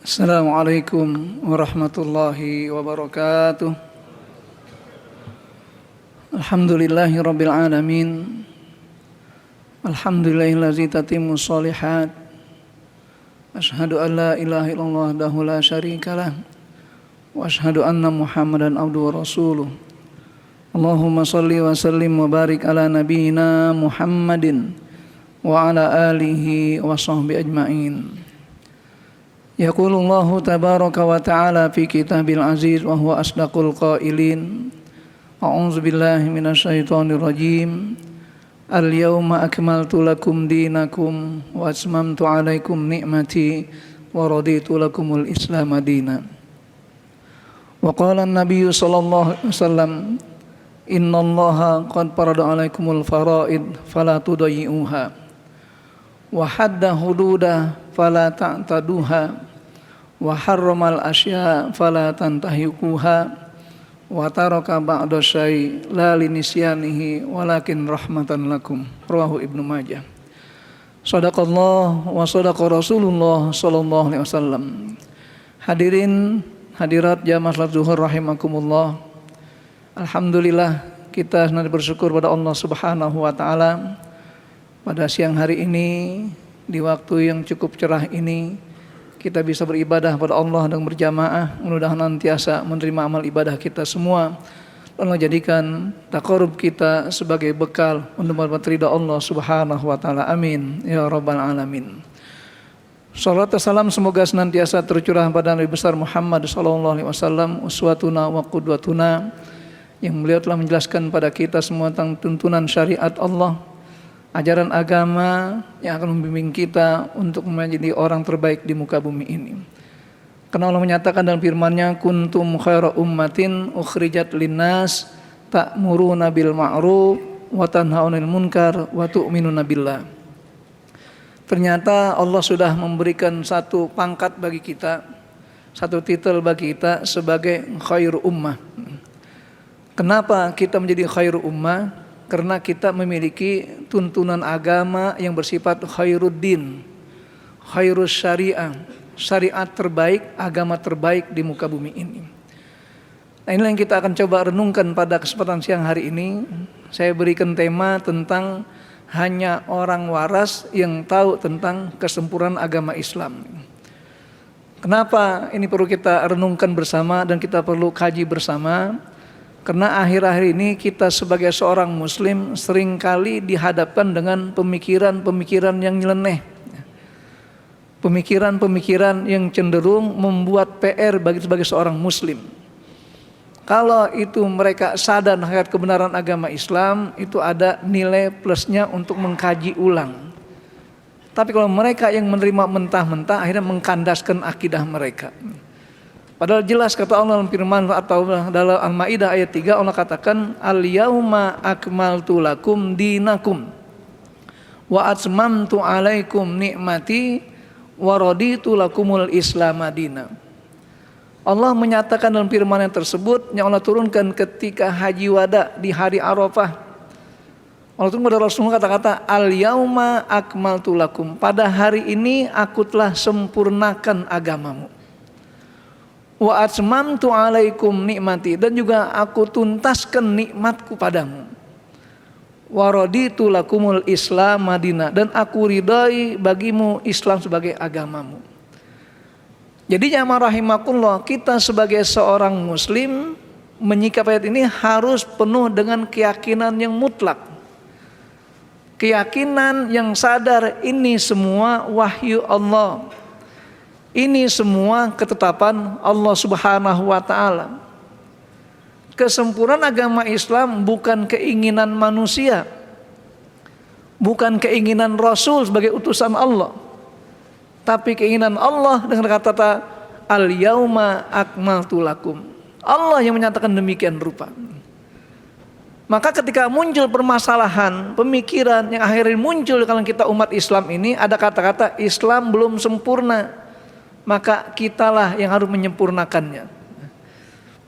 Assalamualaikum warahmatullahi wabarakatuh. Alhamdulillahi rabbil alamin. Alhamdulillahillazi tatimmu shalihat. Asyhadu an la ilaha illallah wahdahu la syarikalah. Wa asyhadu anna Muhammadan abduhu wa rasuluh. Allahumma shalli wa sallim wa barik ala nabiyyina Muhammadin wa ala alihi wa sahbihi ajma'in. Yaqulullahu tabaraka wa ta'ala fi kitabil aziz wa huwa asdaqul qailin. A'udzu billahi minasyaitonir rajim. Al-yawma akmaltu lakum dinakum wa atmamtu 'alaikum ni'mati wa raditu lakumul Islam madina. Wa qala an-nabiyyu sallallahu alaihi wasallam, innallaha qad farada 'alaikumul faraid fala tudayyi'uha wa hadda hududa fala ta'taduha wa harramal asya fala tantahikuha wa taraka ba'da syai la linisyanihi walakin rahmatan lakum. Rawahu Ibnu Majah. Shadaqallah wa shadaqa Rasulullah sallallahu alaihi wasallam. Hadirin hadirat jamaah salat zuhur rahimakumullah. Alhamdulillah kita senantiasa bersyukur pada Allah Subhanahu wa taala pada siang hari ini di waktu yang cukup cerah ini kita bisa beribadah pada Allah dan berjamaah. Mudah-mudahan nantiasa menerima amal ibadah kita semua dan menjadikan taqarrub kita sebagai bekal untuk mendapat ridha Allah Subhanahu wa taala. Amin ya rabbal alamin. Salawat dan salam semoga senantiasa tercurah pada Nabi besar Muhammad sallallahu alaihi wasallam, uswatuna wa qudwatuna, yang beliau telah menjelaskan pada kita semua tentang tuntunan syariat Allah, ajaran agama yang akan membimbing kita untuk menjadi orang terbaik di muka bumi ini. Karena Allah menyatakan dalam firman-Nya, kuntum khaira ummatin ukhrijat linnas ta'muruna bil ma'ruf wa tanhauna 'anil munkar wa tu'minuna billah. Ternyata Allah sudah memberikan satu pangkat bagi kita, satu titel bagi kita sebagai khairu ummah. Kenapa kita menjadi khairu ummah? Karena kita memiliki tuntunan agama yang bersifat khairuddin, khairus syariah, syariat terbaik, agama terbaik di muka bumi ini. Nah, inilah yang kita akan coba renungkan pada kesempatan siang hari ini. Saya berikan tema tentang hanya orang waras yang tahu tentang kesempurnaan agama Islam. Kenapa ini perlu kita renungkan bersama dan kita perlu kaji bersama? Karena akhir-akhir ini kita sebagai seorang muslim seringkali dihadapkan dengan pemikiran-pemikiran yang nyeleneh. Pemikiran-pemikiran yang cenderung membuat PR bagi sebagai seorang muslim. Kalau itu mereka sadar hakikat kebenaran agama Islam, itu ada nilai plusnya untuk mengkaji ulang. Tapi kalau mereka yang menerima mentah-mentah, akhirnya mengkandaskan akidah mereka. Padahal jelas kata Allah dalam firman atau dalam Al-Maidah ayat 3, Allah katakan al-yauma akmaltu lakum dinakum wa atmamtu 'alaikum ni'mati wa raditu lakumul Islam madina. Allah menyatakan dalam firman yang tersebut yang Allah turunkan ketika haji wada di hari Arafah. Allah turunkan kepada Rasulullah kata-kata al-yauma akmaltu lakum, pada hari ini aku telah sempurnakan agamamu. Wa atmamtu 'alaikum nikmati, dan juga aku tuntaskan nikmatku padamu. Wa raditu lakumul Islam madina, dan aku ridai bagimu Islam sebagai agamamu. Jadi jamaah rahimakumullah, kita sebagai seorang muslim menyikap ayat ini harus penuh dengan keyakinan yang mutlak. Keyakinan yang sadar ini semua wahyu Allah. Ini semua ketetapan Allah Subhanahu wa taala. Kesempurnaan agama Islam bukan keinginan manusia, bukan keinginan Rasul sebagai utusan Allah, tapi keinginan Allah dengan kata-kata al-yauma akmaltu lakum. Allah yang menyatakan demikian rupa. Maka ketika muncul permasalahan, pemikiran yang akhirnya muncul kalau kita umat Islam ini, ada kata-kata Islam belum sempurna, maka kitalah yang harus menyempurnakannya.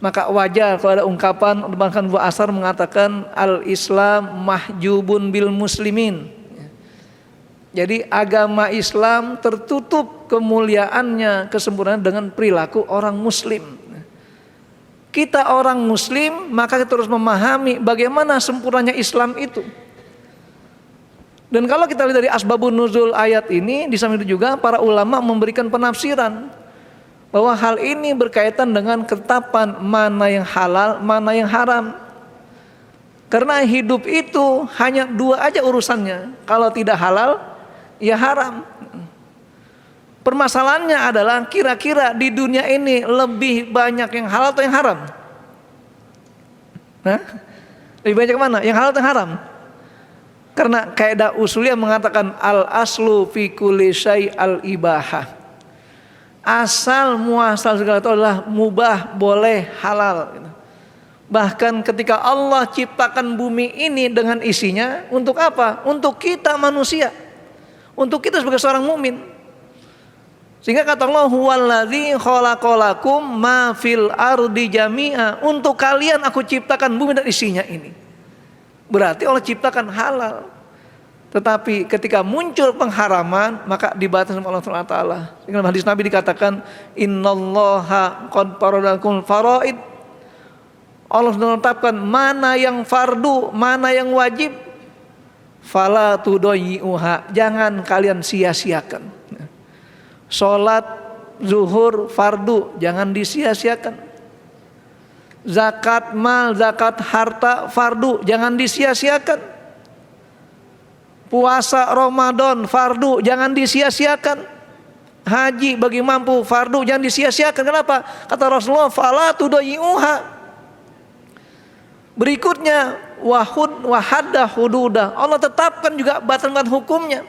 Maka wajar kalau ada ungkapan bahkan Bu Asar mengatakan al-Islam mahjubun bil muslimin. Jadi agama Islam tertutup kemuliaannya, kesempurnaan dengan perilaku orang muslim. Kita orang muslim, maka kita harus memahami bagaimana sempurnanya Islam itu. Dan kalau kita lihat dari asbabun nuzul ayat ini, di samping itu juga para ulama memberikan penafsiran bahwa hal ini berkaitan dengan ketetapan mana yang halal, mana yang haram. Karena hidup itu hanya dua aja urusannya. Kalau tidak halal, ya haram. Permasalahannya adalah kira-kira di dunia ini lebih banyak yang halal atau yang haram? Nah, lebih banyak mana? Yang halal atau yang haram? Karena kaidah usuliyah mengatakan al aslu fi kulli syai' al ibahah. Asal muasal segala itu adalah mubah, boleh, halal. Bahkan ketika Allah ciptakan bumi ini dengan isinya, untuk apa? Untuk kita manusia, untuk kita sebagai seorang mukmin. Sehingga kata Allah, huwallazi khalaqalakum ma fil ardi jami'a. Untuk kalian aku ciptakan bumi dan isinya ini. Berarti Allah ciptakan halal. Tetapi ketika muncul pengharaman, maka dibatasi oleh Allah Subhanahu wa taala. Dalam hadis Nabi dikatakan, innallaha qad faradakum faraid. Allah sudah menetapkan mana yang fardu, mana yang wajib. Fala tudayyi'uha. Jangan kalian sia-siakan. Salat zuhur fardu, jangan disia-siakan. Zakat mal, zakat harta fardu, jangan disia-siakan. Puasa Ramadan fardu, jangan disia-siakan. Haji bagi mampu fardu, jangan disia-siakan. Kenapa? Kata Rasulullah, fala tudayyi'uha. Berikutnya, wahadda hududah. Allah tetapkan juga batasan hukumnya.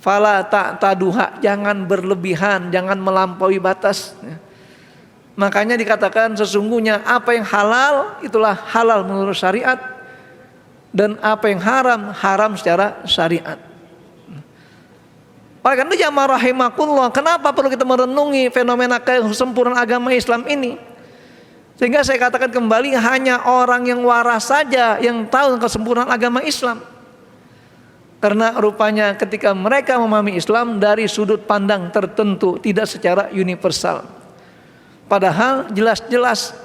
Fala ta'taduha, jangan berlebihan, jangan melampaui batas. Makanya dikatakan sesungguhnya apa yang halal itulah halal menurut syariat, dan apa yang haram, haram secara syariat. Oleh karena itu jamaah rahimakumullah, kenapa perlu kita merenungi fenomena kesempurnaan agama Islam ini? Sehingga saya katakan kembali, hanya orang yang waras saja yang tahu kesempurnaan agama Islam. Karena rupanya ketika mereka memahami Islam dari sudut pandang tertentu, tidak secara universal. Padahal jelas-jelas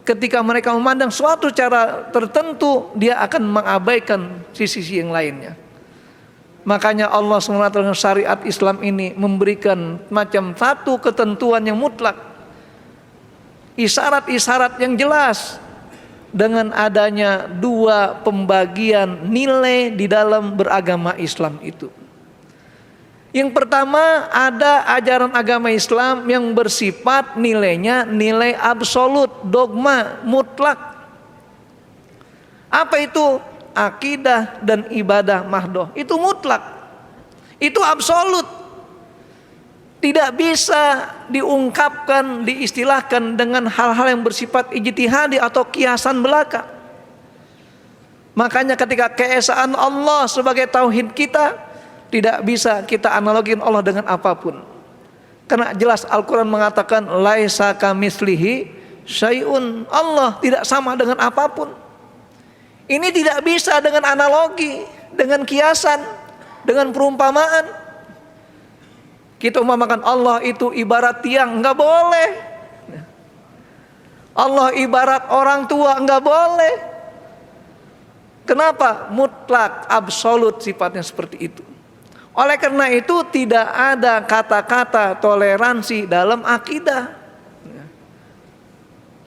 ketika mereka memandang suatu cara tertentu, dia akan mengabaikan sisi-sisi yang lainnya. Makanya Allah SWT dengan syariat Islam ini memberikan macam satu ketentuan yang mutlak, isyarat-isyarat yang jelas, dengan adanya dua pembagian nilai di dalam beragama Islam itu. Yang pertama, ada ajaran agama Islam yang bersifat nilainya nilai absolut, dogma, mutlak. Apa itu? Akidah dan ibadah mahdoh. Itu mutlak. Itu absolut. Tidak bisa diungkapkan, diistilahkan dengan hal-hal yang bersifat ijtihadi atau kiasan belaka. Makanya ketika keesaan Allah sebagai tauhid kita, tidak bisa kita analogin Allah dengan apapun. Karena jelas Al-Quran mengatakan laisa kamitslihi syai'un. Allah tidak sama dengan apapun. Ini tidak bisa dengan analogi, dengan kiasan, dengan perumpamaan. Kita umpamakan Allah itu ibarat tiang, enggak boleh. Allah ibarat orang tua, enggak boleh. Kenapa? Mutlak, absolut sifatnya seperti itu. Oleh karena itu tidak ada kata-kata toleransi dalam akidah.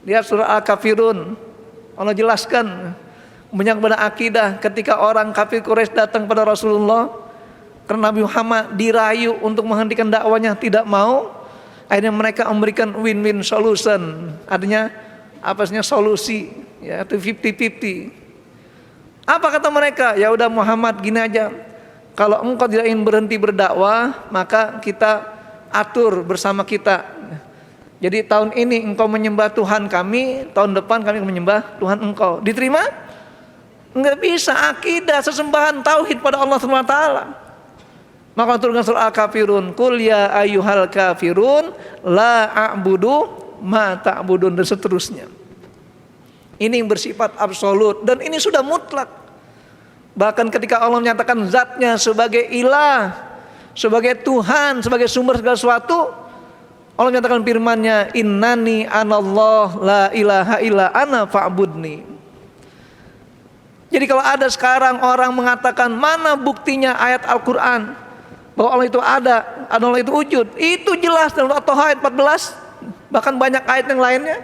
Lihat surah Al-Kafirun, Allah jelaskan menyangkut akidah ketika orang kafir Quraisy datang pada Rasulullah karena Nabi Muhammad dirayu untuk menghentikan dakwanya, tidak mau. Akhirnya mereka memberikan win-win solution, artinya apa sih solusi, ya itu 50-50. Apa kata mereka? Ya udah Muhammad, gini aja. Kalau engkau tidak ingin berhenti berdakwah, maka kita atur bersama kita. Jadi tahun ini engkau menyembah Tuhan kami, tahun depan kami menyembah Tuhan engkau. Diterima? Enggak bisa. Akidah, sesembahan, tauhid pada Allah SWT. Maka turunkan surah Al-Kafirun, Qul ya ayyuhal kafirun la a'budu ma ta'budun, dan seterusnya. Ini yang bersifat absolut dan ini sudah mutlak. Bahkan ketika Allah menyatakan zatnya sebagai ilah, sebagai Tuhan, sebagai sumber segala sesuatu, Allah menyatakan firman-Nya, innani anallah la ilaha illa ana fa'budni. Jadi kalau ada sekarang orang mengatakan mana buktinya ayat Al-Quran bahwa Allah itu ada, Allah itu wujud, itu jelas dalam At-Taha ayat 14, bahkan banyak ayat yang lainnya.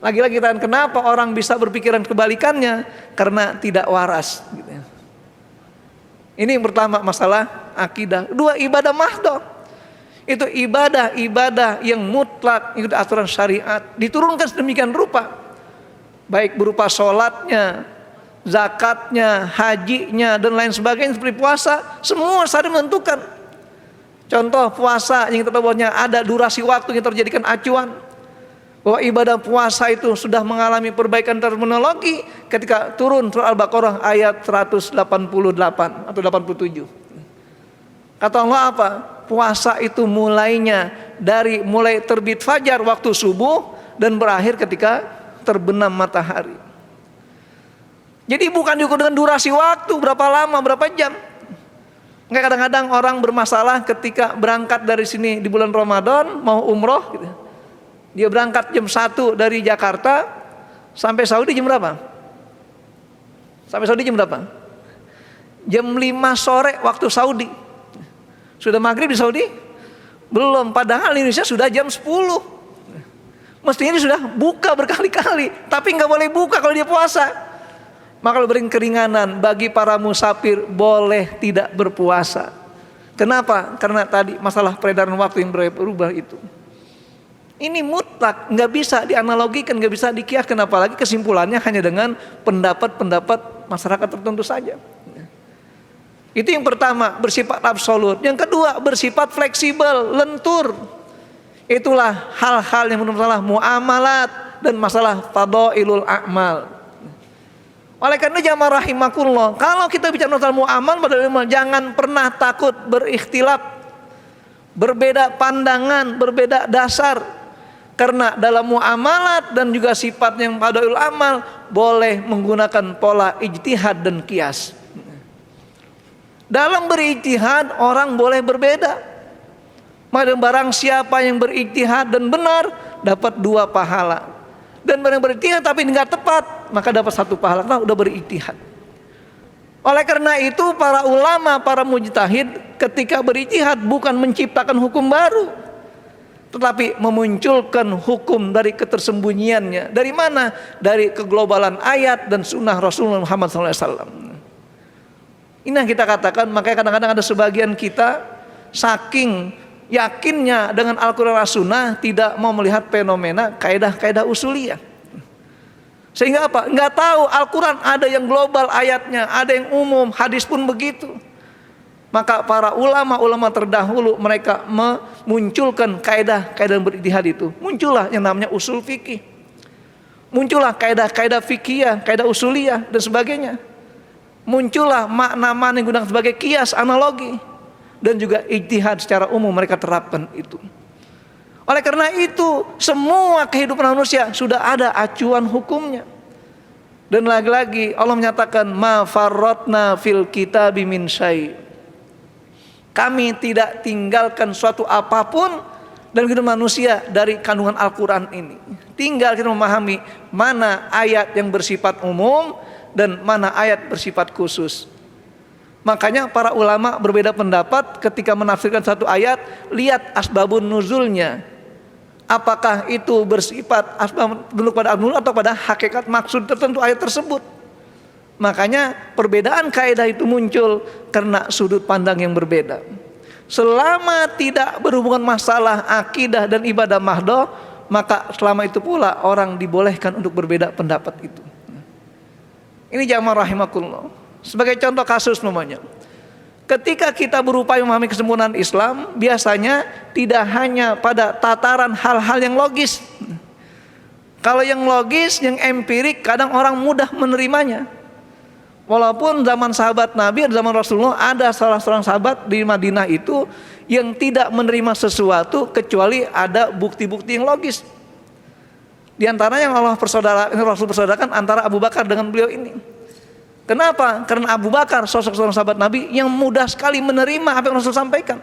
Lagi-lagi kita, kenapa orang bisa berpikiran kebalikannya? Karena tidak waras gitu ya. Ini yang pertama, masalah akidah. Dua, ibadah mahdoh. Itu ibadah yang mutlak, itu aturan syariat, diturunkan sedemikian rupa, baik berupa sholatnya, zakatnya, hajinya, dan lain sebagainya, seperti puasa, semua syariat menentukan. Contoh puasa yang kita tahu bahwa ada durasi waktu yang terjadikan acuan, bahwa ibadah puasa itu sudah mengalami perbaikan terminologi ketika turun surah Al-Baqarah ayat 188 atau 87. Kata Allah apa? Puasa itu mulainya mulai terbit fajar waktu subuh dan berakhir ketika terbenam matahari. Jadi bukan diukur dengan durasi waktu, berapa lama, berapa jam. Enggak, kadang-kadang orang bermasalah ketika berangkat dari sini di bulan Ramadan mau umroh gitu. Dia berangkat jam 1 dari Jakarta sampai Saudi jam berapa? Sampai Saudi jam berapa? Jam 5 sore waktu Saudi. Sudah maghrib di Saudi? Belum, padahal Indonesia sudah jam 10. Mestinya dia sudah buka berkali-kali, tapi nggak boleh buka kalau dia puasa. Maka beri keringanan bagi para musafir, boleh tidak berpuasa. Kenapa? Karena tadi masalah peredaran waktu yang berubah itu. Ini mutlak, nggak bisa dianalogikan, nggak bisa dikiaskan, apalagi kesimpulannya hanya dengan pendapat-pendapat masyarakat tertentu saja. Itu yang pertama, bersifat absolut. Yang kedua, bersifat fleksibel, lentur. Itulah hal-hal yang masalah muamalat dan masalah fadhailul a'mal. Oleh karena jamaah rahimakumullah, kalau kita bicara masalah muamalah, jangan pernah takut berikhtilaf, berbeda pandangan, berbeda dasar. Karena dalam muamalat dan juga sifat yang fadhailul amal boleh menggunakan pola ijtihad dan qiyas. Dalam berijtihad orang boleh berbeda. Barang siapa yang berijtihad dan benar dapat 2 pahala. Dan barang berijtihad tapi enggak tepat maka dapat 1 pahala. Nah, udah berijtihad. Oleh karena itu para ulama, para mujtahid ketika berijtihad bukan menciptakan hukum baru, tetapi memunculkan hukum dari ketersembunyiannya. Dari mana? Dari keglobalan ayat dan sunnah Rasulullah Muhammad SAW. Ini yang kita katakan, makanya kadang-kadang ada sebagian kita saking yakinnya dengan Al-Quran dan Sunnah tidak mau melihat fenomena kaidah-kaidah usuliyah. Sehingga apa? Nggak tahu Al-Quran ada yang global ayatnya, ada yang umum, hadis pun begitu. Maka para ulama-ulama terdahulu mereka memunculkan kaidah-kaidah berijtihad itu. Muncullah yang namanya usul fikih. Muncullah kaidah-kaidah fikih, kaidah usuliyah dan sebagainya. Muncullah makna-makna yang digunakan sebagai kias, analogi, dan juga ijtihad secara umum mereka terapkan itu. Oleh karena itu semua kehidupan manusia sudah ada acuan hukumnya. Dan lagi-lagi Allah menyatakan ma farratna fil kitabi min syai'. Kami tidak tinggalkan suatu apapun dalam kehidupan manusia dari kandungan Al-Quran ini. Tinggal kita memahami mana ayat yang bersifat umum dan mana ayat bersifat khusus. Makanya para ulama berbeda pendapat ketika menafsirkan satu ayat. Lihat asbabun nuzulnya, apakah itu bersifat asbab nuzul pada nuzul atau pada hakikat maksud tertentu ayat tersebut. Makanya perbedaan kaidah itu muncul karena sudut pandang yang berbeda. Selama tidak berhubungan masalah akidah dan ibadah mahdoh, maka selama itu pula orang dibolehkan untuk berbeda pendapat itu. Ini jamaah rahimakumullah. Sebagai contoh kasus namanya, ketika kita berupaya memahami kesempurnaan Islam, biasanya tidak hanya pada tataran hal-hal yang logis. Kalau yang logis, yang empirik, kadang orang mudah menerimanya. Walaupun zaman sahabat Nabi, zaman Rasulullah, ada salah seorang sahabat di Madinah itu yang tidak menerima sesuatu kecuali ada bukti-bukti yang logis. Di antara yang Rasul persaudarakan antara Abu Bakar dengan beliau ini. Kenapa? Karena Abu Bakar, sosok seorang sahabat Nabi yang mudah sekali menerima apa yang Rasul sampaikan.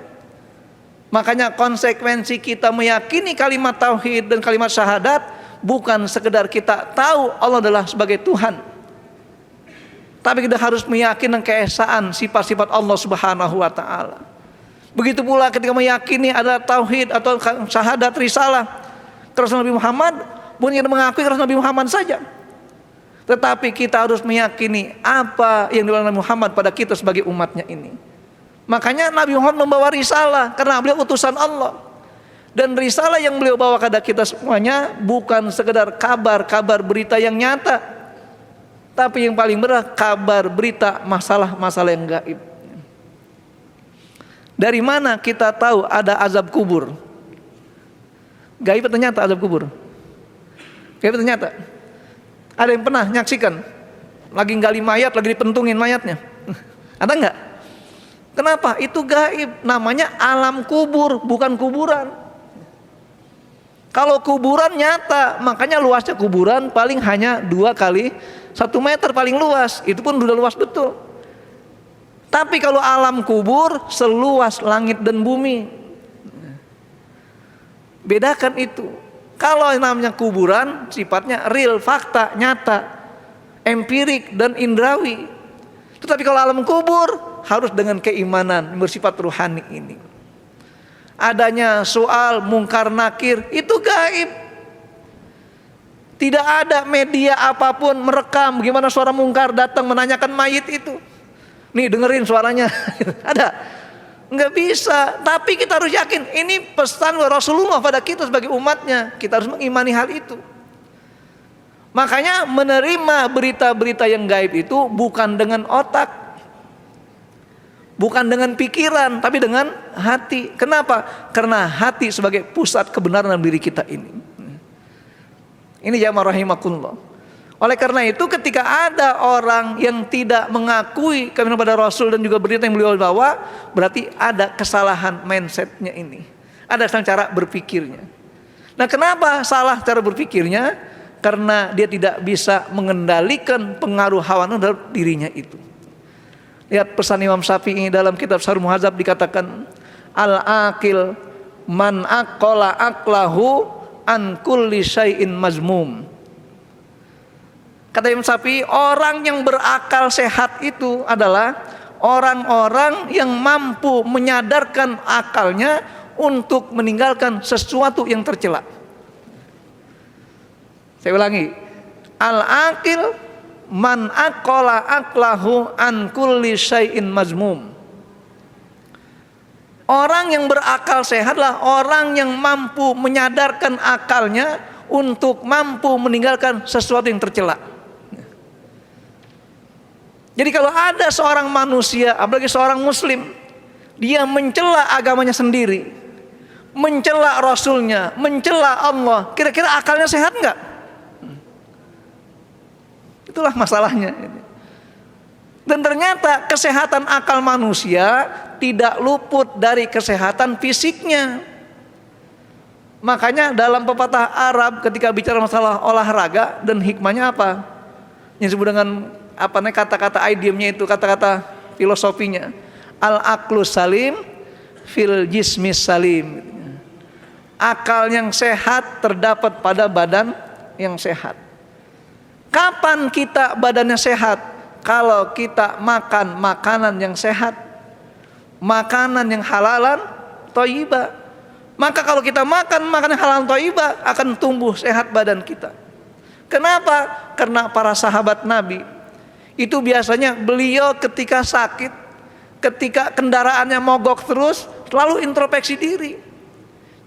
Makanya konsekuensi kita meyakini kalimat tauhid dan kalimat syahadat bukan sekedar kita tahu Allah adalah sebagai Tuhan, tapi kita harus meyakini keesaan sifat-sifat Allah Subhanahu wa taala. Begitu pula ketika meyakini ada tauhid atau syahadat risalah ke Rasul Nabi Muhammad, bukan kita mengakui Rasul Nabi Muhammad saja, tetapi kita harus meyakini apa yang dilakukan Nabi Muhammad pada kita sebagai umatnya ini. Makanya Nabi Muhammad membawa risalah karena beliau utusan Allah. Dan risalah yang beliau bawa kepada kita semuanya bukan sekedar kabar-kabar berita yang nyata, tapi yang paling berat kabar berita masalah-masalah yang gaib. Dari mana kita tahu ada azab kubur? Gaib atau nyata azab kubur? Gaib atau nyata? Ada yang pernah nyaksikan lagi gali mayat, lagi dipentungin mayatnya? Ada enggak? Kenapa? Itu gaib, namanya alam kubur, bukan kuburan. Kalau kuburan nyata, makanya luasnya kuburan paling hanya 2 kali 1 meter paling luas, itu pun sudah luas betul. Tapi kalau alam kubur seluas langit dan bumi. Bedakan itu. Kalau yang namanya kuburan sifatnya real, fakta, nyata, empirik dan indrawi. Tetapi kalau alam kubur harus dengan keimanan bersifat ruhani ini. Adanya soal mungkar nakir itu gaib. Tidak ada media apapun merekam gimana suara mungkar datang menanyakan mayit itu. Nih dengerin suaranya. Ada? Enggak bisa. Tapi kita harus yakin ini pesan Rasulullah pada kita sebagai umatnya. Kita harus mengimani hal itu. Makanya menerima berita-berita yang gaib itu bukan dengan otak, bukan dengan pikiran, tapi dengan hati. Kenapa? Karena hati sebagai pusat kebenaran dalam diri kita ini. Ini jamaah rahimakumullah. Oleh karena itu ketika ada orang yang tidak mengakui kebenaran pada Rasul dan juga berita yang beliau bawa, berarti ada kesalahan mindsetnya ini. Ada salah cara berpikirnya. Nah, kenapa salah cara berpikirnya? Karena dia tidak bisa mengendalikan pengaruh hawa nafsu dalam dirinya itu. Lihat pesan Imam Syafi'i dalam kitab Syarh Muhadzab dikatakan, al-aqil man aqala aqlahu an kulli syai'in mazmum. Kata Imam Syafi'i, orang yang berakal sehat itu adalah orang-orang yang mampu menyadarkan akalnya untuk meninggalkan sesuatu yang tercela. Saya ulangi, al-aqil man aqala aqlahu an kulli syai'in mazmum. Orang yang berakal sehatlah orang yang mampu menyadarkan akalnya untuk mampu meninggalkan sesuatu yang tercela. Jadi kalau ada seorang manusia, apalagi seorang muslim, dia mencela agamanya sendiri, mencela Rasulnya, mencela Allah, kira-kira akalnya sehat enggak? Itulah masalahnya. Dan ternyata kesehatan akal manusia tidak luput dari kesehatan fisiknya. Makanya dalam pepatah Arab ketika bicara masalah olahraga dan hikmahnya apa? Yang disebut dengan kata-kata idiomnya itu, kata-kata filosofinya. Al-aqlu salim fil jismis salim. Akal yang sehat terdapat pada badan yang sehat. Kapan kita badannya sehat? Kalau kita makan makanan yang sehat, makanan yang halalan thayyibah. Maka kalau kita makan makanan halalan thayyibah, akan tumbuh sehat badan kita. Kenapa? Karena para sahabat Nabi itu biasanya beliau ketika sakit, ketika kendaraannya mogok terus, selalu introspeksi diri.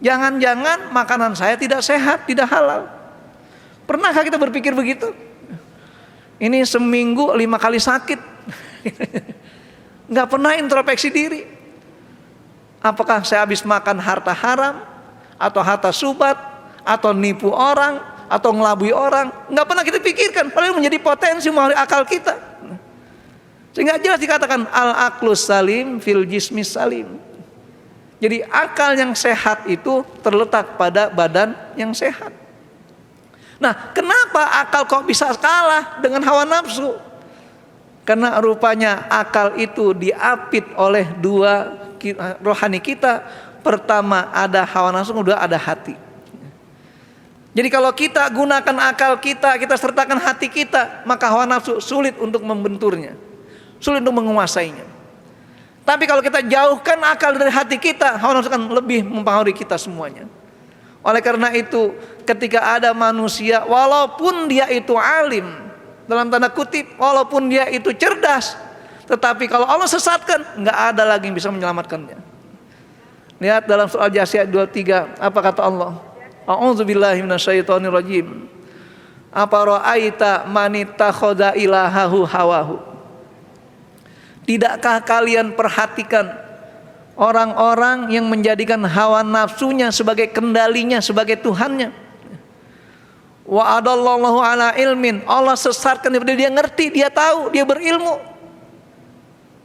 Jangan-jangan makanan saya tidak sehat, tidak halal. Pernahkah kita berpikir begitu? Ini seminggu 5 kali sakit, nggak pernah introspeksi diri. Apakah saya habis makan harta haram, atau harta subat, atau nipu orang, atau ngelabui orang? Nggak pernah kita pikirkan. Padahal menjadi potensi melalui akal kita. Sehingga jelas dikatakan al-aqlus salim fil jismis salim. Jadi akal yang sehat itu terletak pada badan yang sehat. Nah, kenapa akal kok bisa kalah dengan hawa nafsu? Karena rupanya akal itu diapit oleh dua rohani kita. Pertama ada hawa nafsu, kedua ada hati. Jadi kalau kita gunakan akal kita, kita sertakan hati kita, maka hawa nafsu sulit untuk membenturnya, sulit untuk menguasainya. Tapi kalau kita jauhkan akal dari hati kita, hawa nafsu akan lebih mempengaruhi kita semuanya. Oleh karena itu, ketika ada manusia, walaupun dia itu alim, dalam tanda kutip, walaupun dia itu cerdas, tetapi kalau Allah sesatkan, nggak ada lagi yang bisa menyelamatkannya. Lihat dalam surah Al-Jasiyah 23, apa kata Allah? A'udzubillahi minasyaitonirrajim. Apa ra'aita man ittakhadha ilahahu hawahu? Tidakkah kalian perhatikan orang-orang yang menjadikan hawa nafsunya sebagai kendalinya, sebagai Tuhannya? Wa adallallahu ala ilmin, Allah sesatkan dia ngerti, dia tahu, dia berilmu.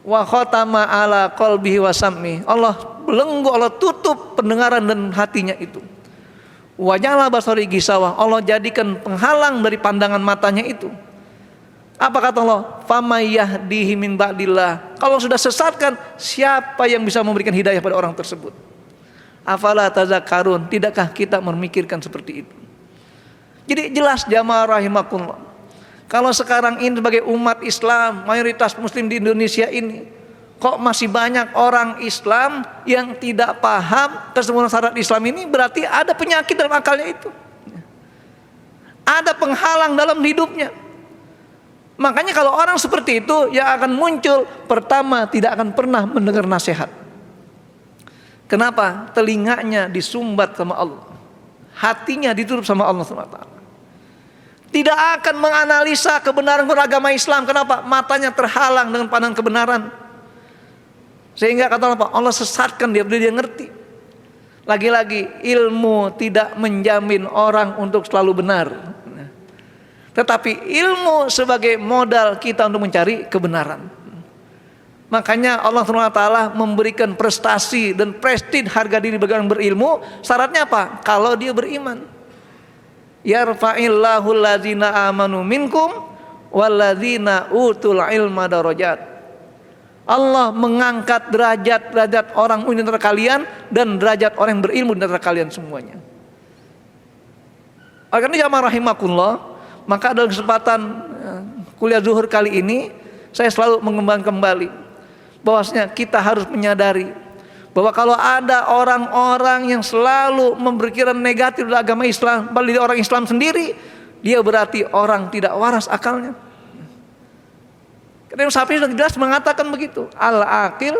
Wa khatama ala qalbihi wa sam'i, Allah belenggu, Allah tutup pendengaran dan hatinya itu. Wa ja'ala basari gisawah, Allah jadikan penghalang dari pandangan matanya itu. Apa kata Allah? Famay yahdihi min ba'dillah, kalau sudah sesatkan, siapa yang bisa memberikan hidayah pada orang tersebut? Afala tazakkarun, tidakkah kita memikirkan seperti itu? Jadi jelas jamaah rahimakumullah, kalau sekarang ini sebagai umat Islam, mayoritas muslim di Indonesia ini, kok masih banyak orang Islam yang tidak paham kesempurnaan syariat Islam ini, berarti ada penyakit dalam akalnya itu. Ada penghalang dalam hidupnya. Makanya kalau orang seperti itu yang akan muncul, pertama tidak akan pernah mendengar nasihat. Kenapa? Telinganya disumbat sama Allah, hatinya ditutup sama Allah SWT. Tidak akan menganalisa kebenaran beragama Islam. Kenapa? Matanya terhalang dengan pandangan kebenaran. Sehingga kata Allah, Allah sesatkan dia ngerti. Lagi-lagi ilmu tidak menjamin orang untuk selalu benar. Tetapi ilmu sebagai modal kita untuk mencari kebenaran. Makanya Allah SWT memberikan prestasi dan prestis harga diri bagi orang berilmu. Syaratnya apa? Kalau dia beriman. Yarfa'illahu allazina amanu minkum wallazina utul ilma darajat. Allah mengangkat derajat orang di antara kalian dan derajat orang yang berilmu di antara kalian semuanya. Oleh karena jamaah rahimakumullah, maka dalam kesempatan kuliah zuhur kali ini saya selalu mengembangkan kembali bahwasanya kita harus menyadari bahwa kalau ada orang-orang yang selalu berpikiran negatif dari agama Islam, bagi orang Islam sendiri, dia berarti orang tidak waras akalnya. Karena Syafi'i sudah jelas mengatakan begitu, al-aqil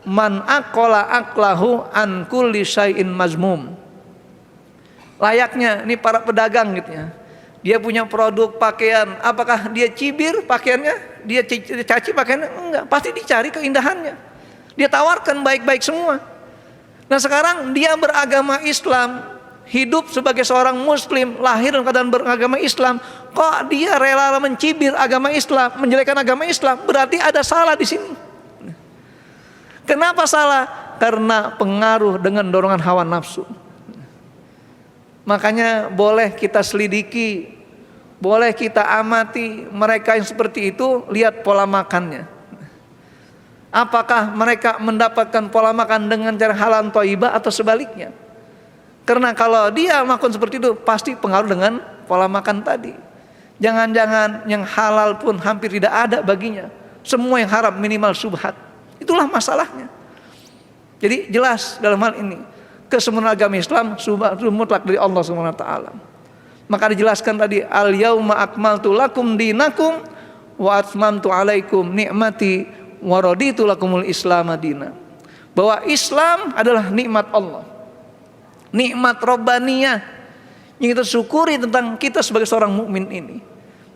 man aqala aqlahu an kulli syai'in mazmum. Layaknya ini para pedagang gitu ya. Dia punya produk pakaian, apakah dia cibir pakaiannya? Dia caci pakaiannya? Enggak, pasti dicari keindahannya. Dia tawarkan baik-baik semua. Nah sekarang dia beragama Islam, hidup sebagai seorang muslim, lahir dalam keadaan beragama Islam, kok dia rela mencibir agama Islam, menjelekkan agama Islam? Berarti ada salah di sini. Kenapa salah? Karena pengaruh dengan dorongan hawa nafsu. Makanya boleh kita selidiki, boleh kita amati mereka yang seperti itu, lihat pola makannya. Apakah mereka mendapatkan pola makan dengan cara halal thayyibah atau sebaliknya? Karena kalau dia melakukan seperti itu, pasti pengaruh dengan pola makan tadi. Jangan-jangan yang halal pun hampir tidak ada baginya. Semua yang haram minimal syubhat. Itulah masalahnya. Jadi jelas dalam hal ini, kesempurnaan agama Islam mutlak dari Allah SWT. Maka dijelaskan tadi, al yauma akmaltu lakum dinakum wa atmamtu alaikum ni'mati waraditu lakumul Islam madina. Bahwa Islam adalah nikmat Allah, nikmat Rabbaniyah yang kita syukuri tentang kita sebagai seorang mukmin ini.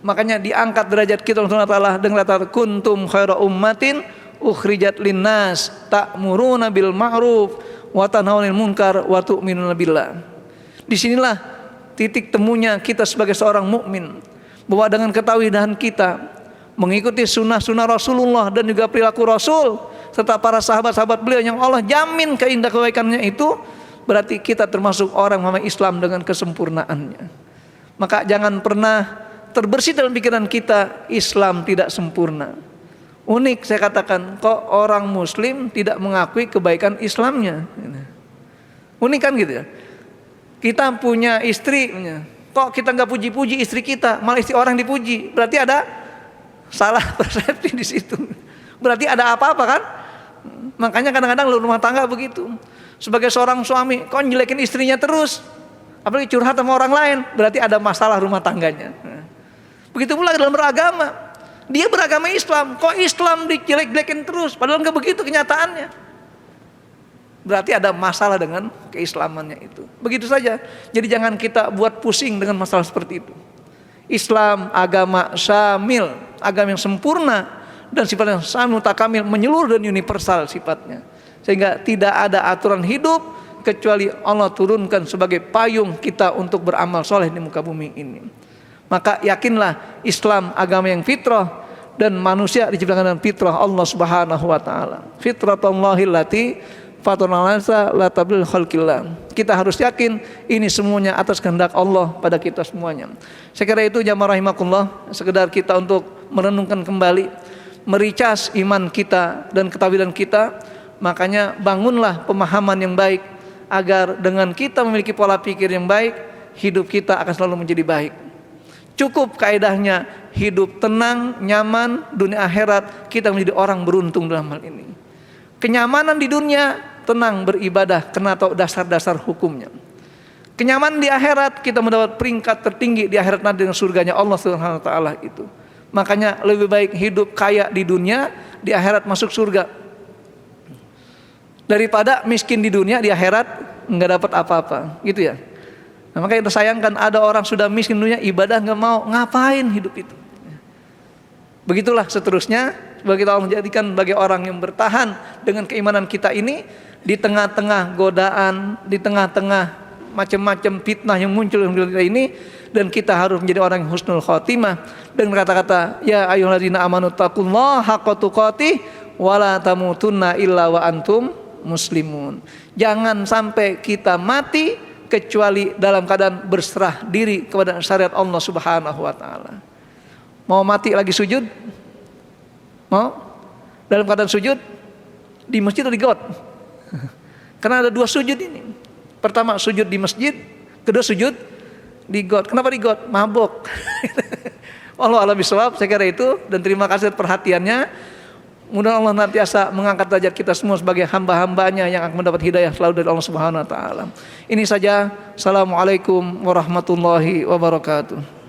Makanya diangkat derajat kita oleh Allah Ta'ala dengan kata kuntum khaira ummatin ukhrijat linnas ta'muruna bil ma'ruf wa tanhauna 'anil munkar wa tu'minuna billah. Disinilah titik temunya kita sebagai seorang mukmin, bahwa dengan ketakwaan kita mengikuti sunnah-sunnah Rasulullah dan juga perilaku Rasul serta para sahabat-sahabat beliau yang Allah jamin keindah kebaikannya itu, berarti kita termasuk orang memahami Islam dengan kesempurnaannya. Maka jangan pernah terbersih dalam pikiran kita Islam tidak sempurna. Unik saya katakan, kok orang Muslim tidak mengakui kebaikan Islamnya? Unik kan gitu ya. Kita punya istri, kok kita nggak puji-puji istri kita, malah istri orang dipuji? Berarti ada salah persepsi di situ. Berarti ada apa-apa kan? Makanya kadang-kadang rumah tangga begitu. Sebagai seorang suami, kok nyelekin istrinya terus? Apalagi curhat sama orang lain, berarti ada masalah rumah tangganya. Begitu pula dalam beragama. Dia beragama Islam, kok Islam dijelek-jelekin terus? Padahal nggak begitu kenyataannya. Berarti ada masalah dengan keislamannya itu. Begitu saja. Jadi jangan kita buat pusing dengan masalah seperti itu. Islam agama syamil, agama yang sempurna dan sifatnya sanu takamil, menyeluruh dan universal sifatnya. Sehingga tidak ada aturan hidup kecuali Allah turunkan sebagai payung kita untuk beramal soleh di muka bumi ini. Maka yakinlah Islam agama yang fitrah dan manusia diciptakan dengan fitrah Allah Subhanahu wa taala. Fitratullahi allati fatara nasa la tabdil khalqillah. Kita harus yakin ini semuanya atas kehendak Allah pada kita semuanya. Saya kira itu jamaah rahimakumullah, sekedar kita untuk merenungkan kembali, mericas iman kita dan ketakwaan kita. Makanya bangunlah pemahaman yang baik agar dengan kita memiliki pola pikir yang baik, hidup kita akan selalu menjadi baik. Cukup kaidahnya hidup tenang, nyaman, dunia akhirat kita menjadi orang beruntung dalam hal ini. Kenyamanan di dunia, tenang beribadah karena tahu dasar-dasar hukumnya. Kenyamanan di akhirat, kita mendapat peringkat tertinggi di akhirat nanti dengan surganya Allah Subhanahu wa taala itu. Makanya lebih baik hidup kaya di dunia, di akhirat masuk surga, daripada miskin di dunia, di akhirat nggak dapat apa-apa, gitu ya. Nah, makanya kita sayangkan ada orang sudah miskin dunia, ibadah nggak mau, ngapain hidup itu? Begitulah seterusnya. Bagi Allah menjadikan bagi orang yang bertahan dengan keimanan kita ini di tengah-tengah godaan, di tengah-tengah macam-macam fitnah yang muncul dalam diri kita ini, dan kita harus menjadi orang yang husnul khotimah dengan kata-kata ya ayyuhalladzina amanu taqullaha haqqa tuqatih wa la tamutunna illa wa antum muslimun. Jangan sampai kita mati kecuali dalam keadaan berserah diri kepada syariat Allah Subhanahu wa taala. Mau mati lagi sujud? Mau? Dalam keadaan sujud di masjid atau di got? Karena ada dua sujud ini. Pertama sujud di masjid, kedua sujud di got. Kenapa di got? Mabok. Allah a'lam bishawab. Saya kira itu, dan terima kasih perhatiannya. Mudah-mudahan Allah nantiasa mengangkat derajat kita semua sebagai hamba-hambanya yang akan mendapat hidayah selalu dari Allah Subhanahu wa taala. Ini saja. Assalamualaikum warahmatullahi wabarakatuh.